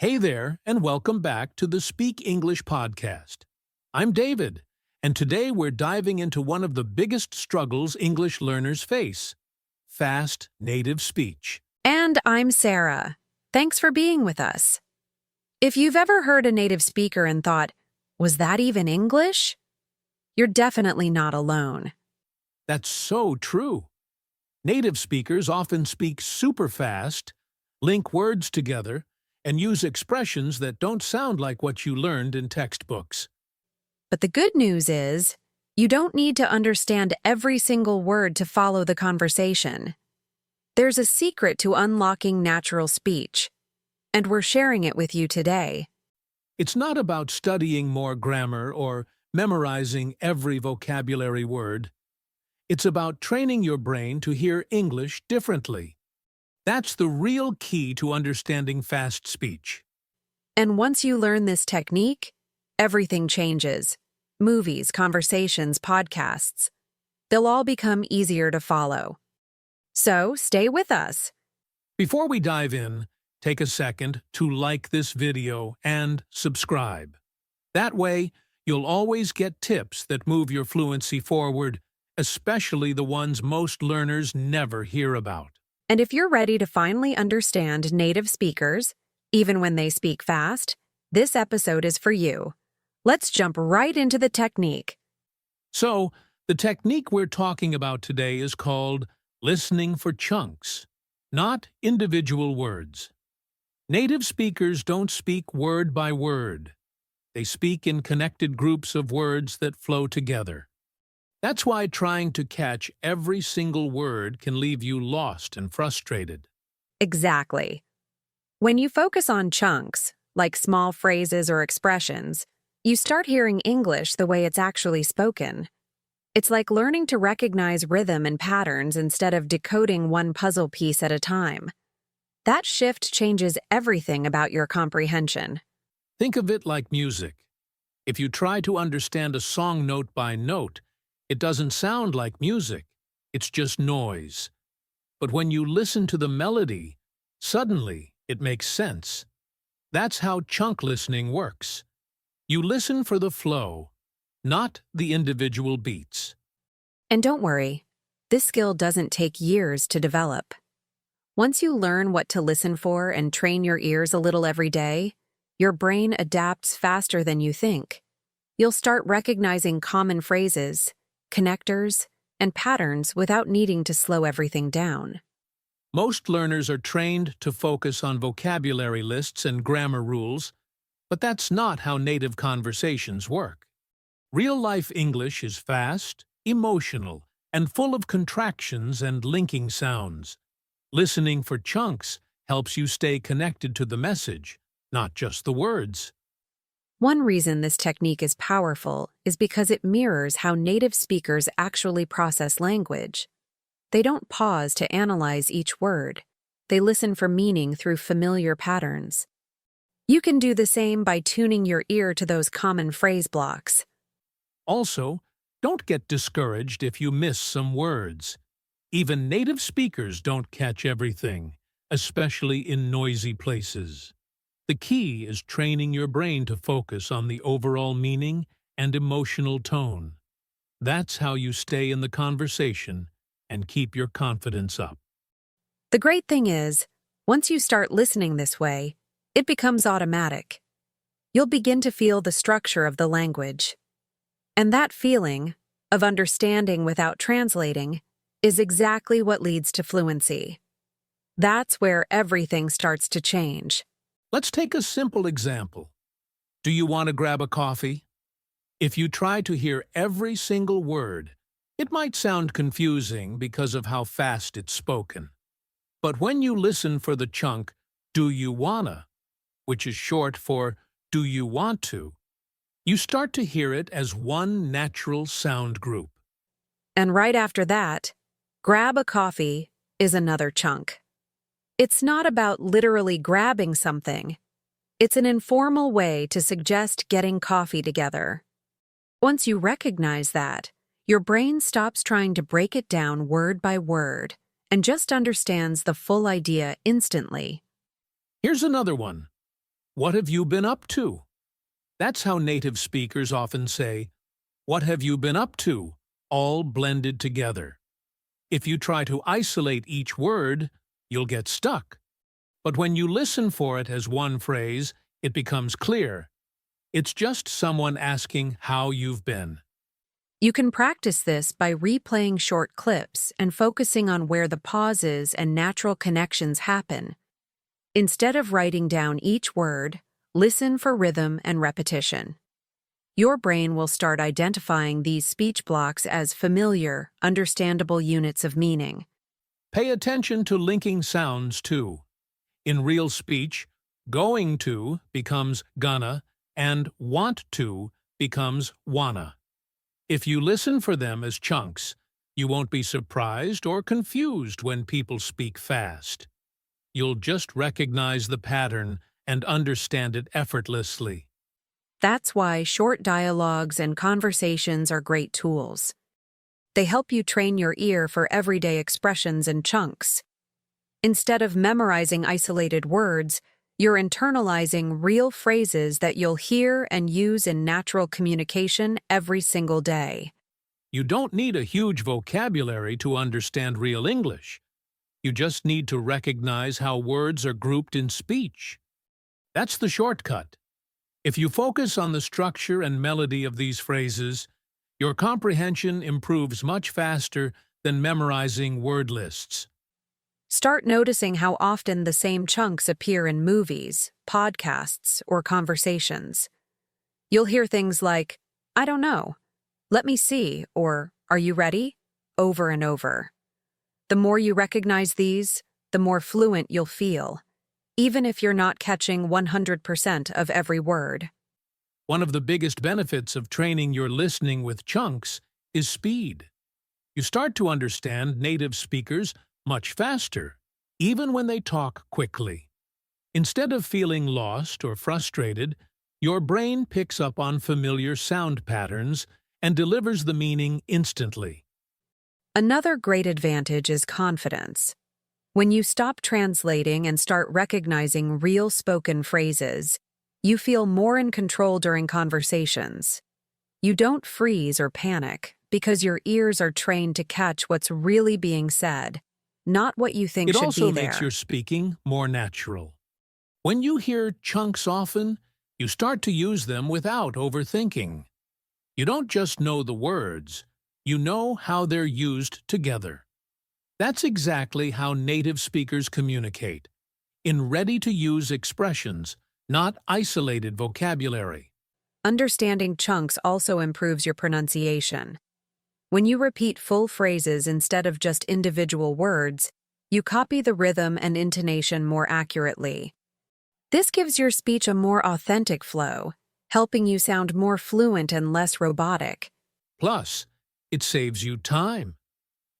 Hey there, and welcome back to the Speak English podcast. I'm David, and today we're diving into one of the biggest struggles English learners face: fast native speech. And I'm Sarah. Thanks for being with us. If you've ever heard a native speaker and thought, was that even English? You're definitely not alone. That's so true. Native speakers often speak super fast, link words together, and use expressions that don't sound like what you learned in textbooks. But the good news is, you don't need to understand every single word to follow the conversation. There's a secret to unlocking natural speech, and we're sharing it with you today. It's not about studying more grammar or memorizing every vocabulary word. It's about training your brain to hear English differently. That's the real key to understanding fast speech. And once you learn this technique, everything changes. Movies, conversations, podcasts. They'll all become easier to follow. So, stay with us. Before we dive in, take a second to like this video and subscribe. That way, you'll always get tips that move your fluency forward, especially the ones most learners never hear about. And if you're ready to finally understand native speakers, even when they speak fast, this episode is for you. Let's jump right into the technique. So, the technique we're talking about today is called listening for chunks, not individual words. Native speakers don't speak word by word. They speak in connected groups of words that flow together. That's why trying to catch every single word can leave you lost and frustrated. Exactly. When you focus on chunks, like small phrases or expressions, you start hearing English the way it's actually spoken. It's like learning to recognize rhythm and patterns instead of decoding one puzzle piece at a time. That shift changes everything about your comprehension. Think of it like music. If you try to understand a song note by note, it doesn't sound like music, it's just noise. But when you listen to the melody, suddenly it makes sense. That's how chunk listening works. You listen for the flow, not the individual beats. And don't worry, this skill doesn't take years to develop. Once you learn what to listen for and train your ears a little every day, your brain adapts faster than you think. You'll start recognizing common phrases, connectors, and patterns without needing to slow everything down. Most learners are trained to focus on vocabulary lists and grammar rules, but that's not how native conversations work. Real-life English is fast, emotional, and full of contractions and linking sounds. Listening for chunks helps you stay connected to the message, not just the words. One reason this technique is powerful is because it mirrors how native speakers actually process language. They don't pause to analyze each word. They listen for meaning through familiar patterns. You can do the same by tuning your ear to those common phrase blocks. Also, don't get discouraged if you miss some words. Even native speakers don't catch everything, especially in noisy places. The key is training your brain to focus on the overall meaning and emotional tone. That's how you stay in the conversation and keep your confidence up. The great thing is, once you start listening this way, it becomes automatic. You'll begin to feel the structure of the language. And that feeling, of understanding without translating, is exactly what leads to fluency. That's where everything starts to change. Let's take a simple example. Do you want to grab a coffee? If you try to hear every single word, it might sound confusing because of how fast it's spoken. But when you listen for the chunk, do you wanna, which is short for do you want to, you start to hear it as one natural sound group. And right after that, grab a coffee is another chunk. It's not about literally grabbing something. It's an informal way to suggest getting coffee together. Once you recognize that, your brain stops trying to break it down word by word and just understands the full idea instantly. Here's another one. "What have you been up to?" That's how native speakers often say, "What have you been up to?" all blended together. If you try to isolate each word, you'll get stuck. But when you listen for it as one phrase, it becomes clear. It's just someone asking how you've been. You can practice this by replaying short clips and focusing on where the pauses and natural connections happen. Instead of writing down each word, listen for rhythm and repetition. Your brain will start identifying these speech blocks as familiar, understandable units of meaning. Pay attention to linking sounds, too. In real speech, going to becomes gonna and want to becomes wanna. If you listen for them as chunks, you won't be surprised or confused when people speak fast. You'll just recognize the pattern and understand it effortlessly. That's why short dialogues and conversations are great tools. They help you train your ear for everyday expressions and chunks. Instead of memorizing isolated words, you're internalizing real phrases that you'll hear and use in natural communication every single day. You don't need a huge vocabulary to understand real English. You just need to recognize how words are grouped in speech. That's the shortcut. If you focus on the structure and melody of these phrases, your comprehension improves much faster than memorizing word lists. Start noticing how often the same chunks appear in movies, podcasts, or conversations. You'll hear things like, "I don't know," "Let me see," or "Are you ready?" over and over. The more you recognize these, the more fluent you'll feel, even if you're not catching 100% of every word. One of the biggest benefits of training your listening with chunks is speed. You start to understand native speakers much faster, even when they talk quickly. Instead of feeling lost or frustrated, your brain picks up on familiar sound patterns and delivers the meaning instantly. Another great advantage is confidence. When you stop translating and start recognizing real spoken phrases, you feel more in control during conversations. You don't freeze or panic because your ears are trained to catch what's really being said, not what you think It should also be there. makes your speaking more natural. When you hear chunks often, you start to use them without overthinking. You don't just know the words, you know how they're used together. That's exactly how native speakers communicate, in ready-to-use expressions, not isolated vocabulary. Understanding chunks also improves your pronunciation. When you repeat full phrases instead of just individual words, you copy the rhythm and intonation more accurately. This gives your speech a more authentic flow, helping you sound more fluent and less robotic. Plus, it saves you time.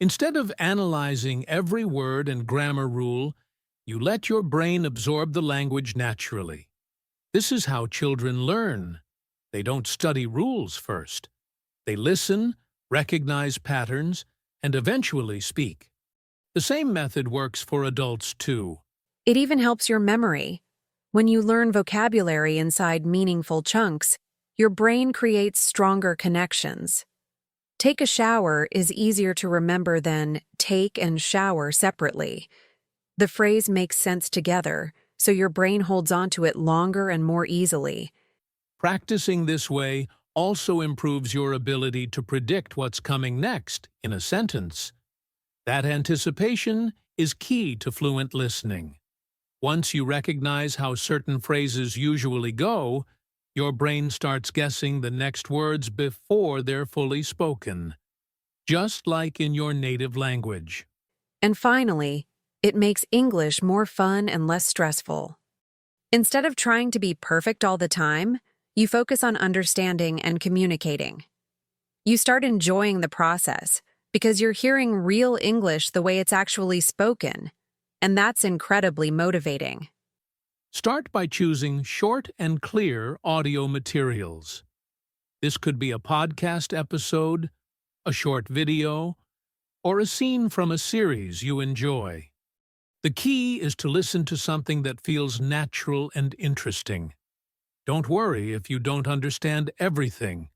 Instead of analyzing every word and grammar rule, you let your brain absorb the language naturally. This is how children learn. They don't study rules first. They listen, recognize patterns, and eventually speak. The same method works for adults too. It even helps your memory. When you learn vocabulary inside meaningful chunks, your brain creates stronger connections. Take a shower is easier to remember than take and shower separately. The phrase makes sense together, so your brain holds on to it longer and more easily. Practicing this way also improves your ability to predict what's coming next in a sentence. That anticipation is key to fluent listening. Once you recognize how certain phrases usually go, your brain starts guessing the next words before they're fully spoken, just like in your native language. And finally, it makes English more fun and less stressful. Instead of trying to be perfect all the time, you focus on understanding and communicating. You start enjoying the process because you're hearing real English the way it's actually spoken, and that's incredibly motivating. Start by choosing short and clear audio materials. This could be a podcast episode, a short video, or a scene from a series you enjoy. The key is to listen to something that feels natural and interesting. Don't worry if you don't understand everything.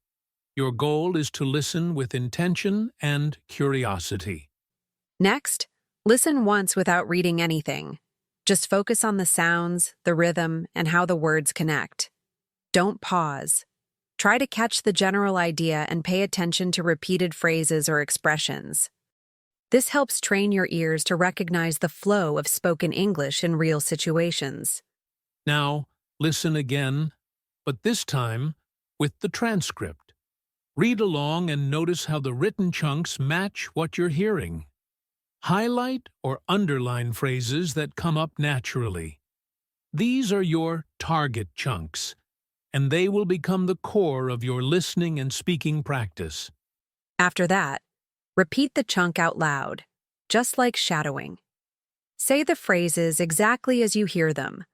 Your goal is to listen with intention and curiosity. Next, listen once without reading anything. Just focus on the sounds, the rhythm, and how the words connect. Don't pause. Try to catch the general idea and pay attention to repeated phrases or expressions. This helps train your ears to recognize the flow of spoken English in real situations. Now, listen again, but this time with the transcript. Read along and notice how the written chunks match what you're hearing. Highlight or underline phrases that come up naturally. These are your target chunks, and they will become the core of your listening and speaking practice. After that, repeat the chunk out loud, just like shadowing. Say the phrases exactly as you hear them,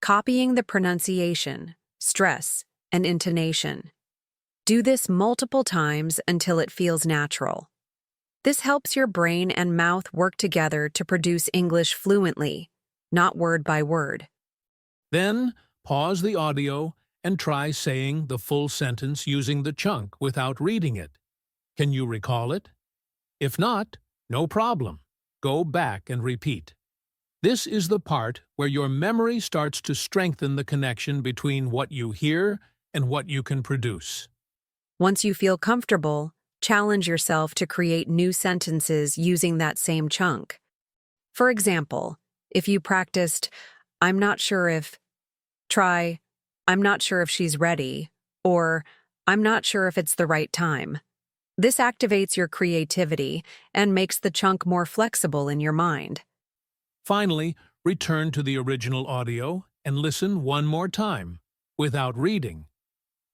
copying the pronunciation, stress, and intonation. Do this multiple times until it feels natural. This helps your brain and mouth work together to produce English fluently, not word by word. Then, pause the audio and try saying the full sentence using the chunk without reading it. Can you recall it? If not, no problem. Go back and repeat. This is the part where your memory starts to strengthen the connection between what you hear and what you can produce. Once you feel comfortable, challenge yourself to create new sentences using that same chunk. For example, if you practiced, "I'm not sure if," try, "I'm not sure if she's ready," or "I'm not sure if it's the right time." This activates your creativity and makes the chunk more flexible in your mind. Finally, return to the original audio and listen one more time, without reading.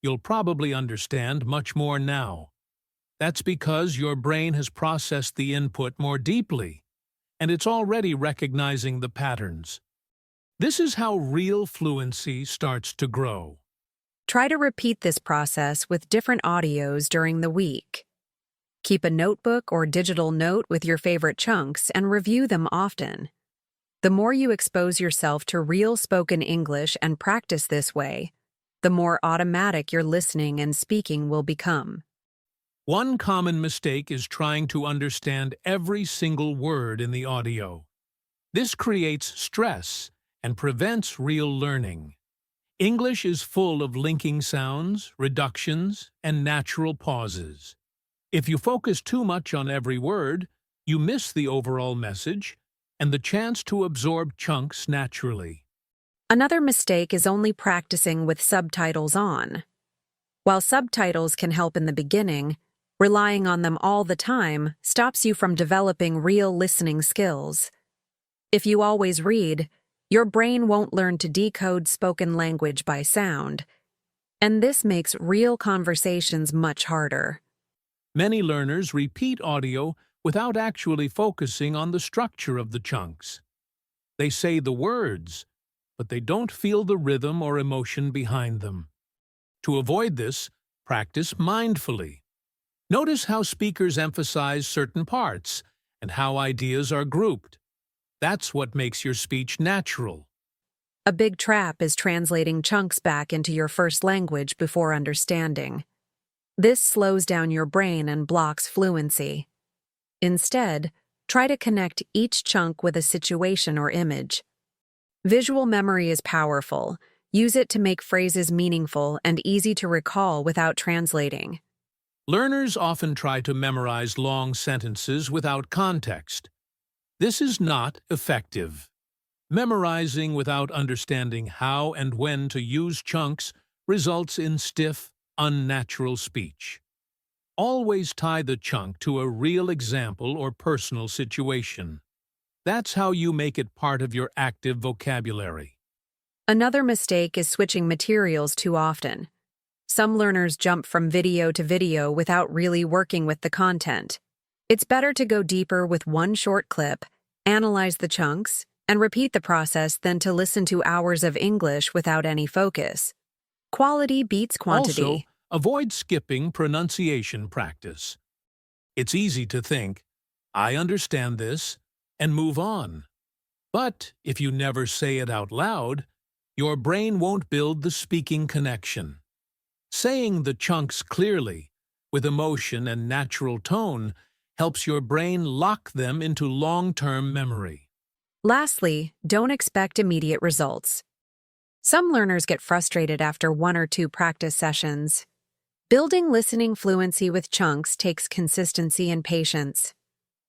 You'll probably understand much more now. That's because your brain has processed the input more deeply, and it's already recognizing the patterns. This is how real fluency starts to grow. Try to repeat this process with different audios during the week. Keep a notebook or digital note with your favorite chunks and review them often. The more you expose yourself to real spoken English and practice this way, the more automatic your listening and speaking will become. One common mistake is trying to understand every single word in the audio. This creates stress and prevents real learning. English is full of linking sounds, reductions, and natural pauses. If you focus too much on every word, you miss the overall message and the chance to absorb chunks naturally. Another mistake is only practicing with subtitles on. While subtitles can help in the beginning, relying on them all the time stops you from developing real listening skills. If you always read, your brain won't learn to decode spoken language by sound, and this makes real conversations much harder. Many learners repeat audio without actually focusing on the structure of the chunks. They say the words, but they don't feel the rhythm or emotion behind them. To avoid this, practice mindfully. Notice how speakers emphasize certain parts and how ideas are grouped. That's what makes your speech natural. A big trap is translating chunks back into your first language before understanding. This slows down your brain and blocks fluency. Instead, try to connect each chunk with a situation or image. Visual memory is powerful. Use it to make phrases meaningful and easy to recall without translating. Learners often try to memorize long sentences without context. This is not effective. Memorizing without understanding how and when to use chunks results in stiff, unnatural speech. Always tie the chunk to a real example or personal situation. That's how you make it part of your active vocabulary. Another mistake is switching materials too often. Some learners jump from video to video without really working with the content. It's better to go deeper with one short clip, analyze the chunks, and repeat the process than to listen to hours of English without any focus. Quality beats quantity. Also, avoid skipping pronunciation practice. It's easy to think, "I understand this," and move on. But if you never say it out loud, your brain won't build the speaking connection. Saying the chunks clearly, with emotion and natural tone, helps your brain lock them into long-term memory. Lastly, don't expect immediate results. Some learners get frustrated after 1 or 2 practice sessions. Building listening fluency with chunks takes consistency and patience.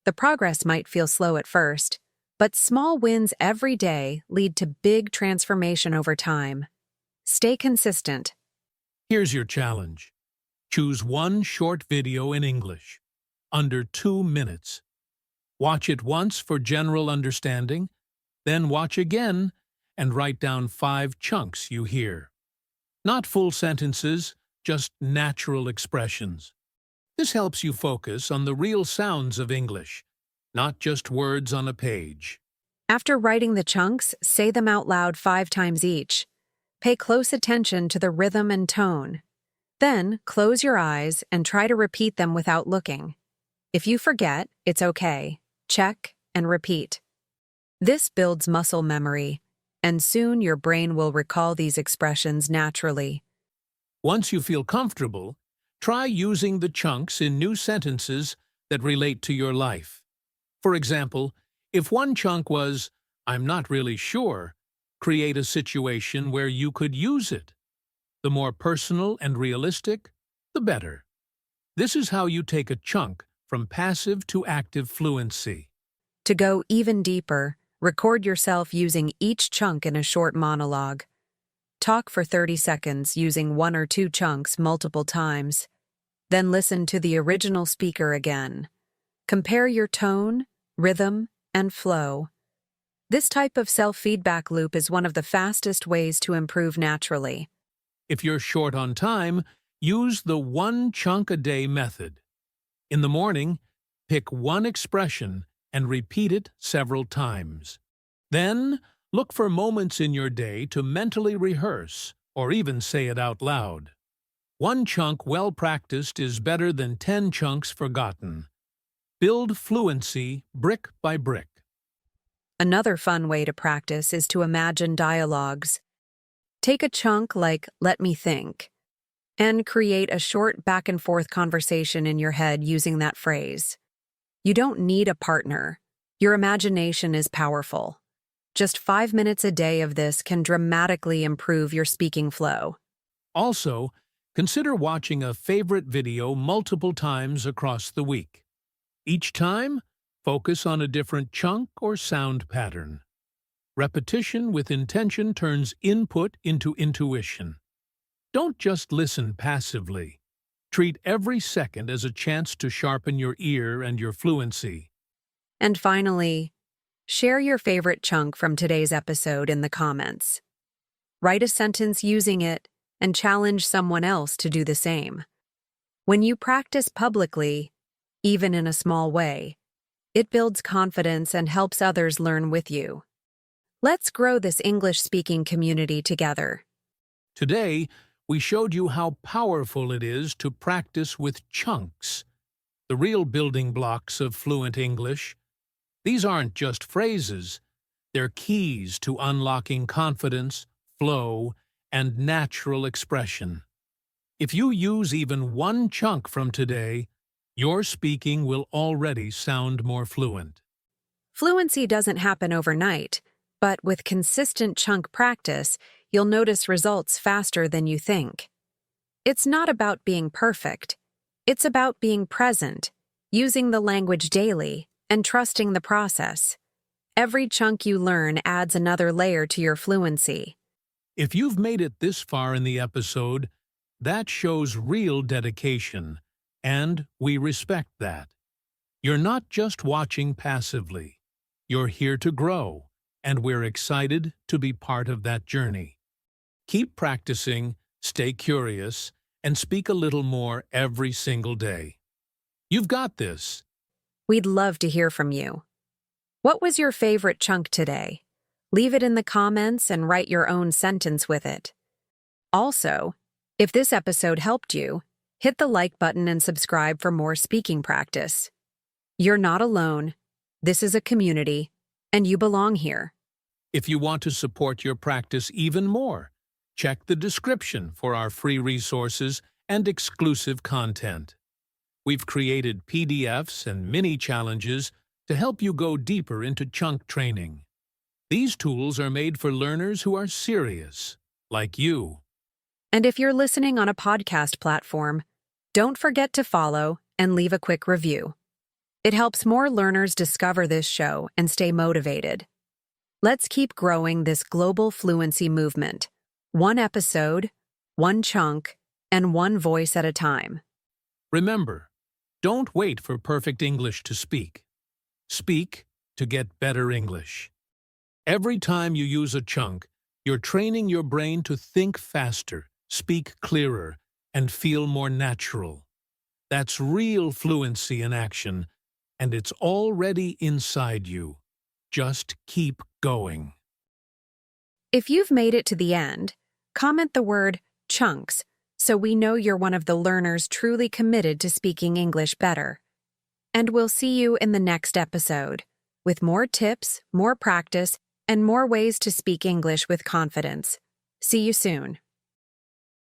The progress might feel slow at first, but small wins every day lead to big transformation over time. Stay consistent. Here's your challenge. Choose one short video in English, under 2 minutes. Watch it once for general understanding, then watch again and write down 5 chunks you hear. Not full sentences, just natural expressions. This helps you focus on the real sounds of English, not just words on a page. After writing the chunks, say them out loud 5 times each. Pay close attention to the rhythm and tone. Then, close your eyes and try to repeat them without looking. If you forget, it's okay. Check and repeat. This builds muscle memory, and soon your brain will recall these expressions naturally. Once you feel comfortable, try using the chunks in new sentences that relate to your life. For example, if one chunk was, "I'm not really sure," create a situation where you could use it. The more personal and realistic, the better. This is how you take a chunk from passive to active fluency. To go even deeper, record yourself using each chunk in a short monologue. Talk for 30 seconds using 1 or 2 chunks multiple times. Then listen to the original speaker again. Compare your tone, rhythm, and flow. This type of self-feedback loop is one of the fastest ways to improve naturally. If you're short on time, use the 1 chunk a day method. In the morning, pick 1 expression and repeat it several times. Then, look for moments in your day to mentally rehearse or even say it out loud. 1 chunk well practiced is better than 10 chunks forgotten. Build fluency brick by brick. Another fun way to practice is to imagine dialogues. Take a chunk like "let me think" and create a short back-and-forth conversation in your head using that phrase. You don't need a partner. Your imagination is powerful. Just 5 minutes a day of this can dramatically improve your speaking flow. Also, consider watching a favorite video multiple times across the week. Each time, focus on a different chunk or sound pattern. Repetition with intention turns input into intuition. Don't just listen passively. Treat every second as a chance to sharpen your ear and your fluency. And finally, share your favorite chunk from today's episode in the comments. Write a sentence using it and challenge someone else to do the same. When you practice publicly, even in a small way, it builds confidence and helps others learn with you. Let's grow this English-speaking community together. Today, we showed you how powerful it is to practice with chunks, the real building blocks of fluent English. These aren't just phrases, they're keys to unlocking confidence, flow, and natural expression. If you use even 1 chunk from today, your speaking will already sound more fluent. Fluency doesn't happen overnight, but with consistent chunk practice, you'll notice results faster than you think. It's not about being perfect. It's about being present, using the language daily, and trusting the process. Every chunk you learn adds another layer to your fluency. If you've made it this far in the episode, that shows real dedication, and we respect that. You're not just watching passively. You're here to grow, and we're excited to be part of that journey. Keep practicing, stay curious, and speak a little more every single day. You've got this. We'd love to hear from you. What was your favorite chunk today? Leave it in the comments and write your own sentence with it. Also, if this episode helped you, hit the like button and subscribe for more speaking practice. You're not alone. This is a community, and you belong here. If you want to support your practice even more, check the description for our free resources and exclusive content. We've created PDFs and mini challenges to help you go deeper into chunk training. These tools are made for learners who are serious, like you. And if you're listening on a podcast platform, don't forget to follow and leave a quick review. It helps more learners discover this show and stay motivated. Let's keep growing this global fluency movement, one episode, one chunk, and one voice at a time. Remember, don't wait for perfect English to speak. Speak to get better English. Every time you use a chunk, you're training your brain to think faster, speak clearer, and feel more natural. That's real fluency in action, and it's already inside you. Just keep going. If you've made it to the end, comment the word chunks so we know you're one of the learners truly committed to speaking English better. And we'll see you in the next episode with more tips, more practice, and more ways to speak English with confidence. See you soon.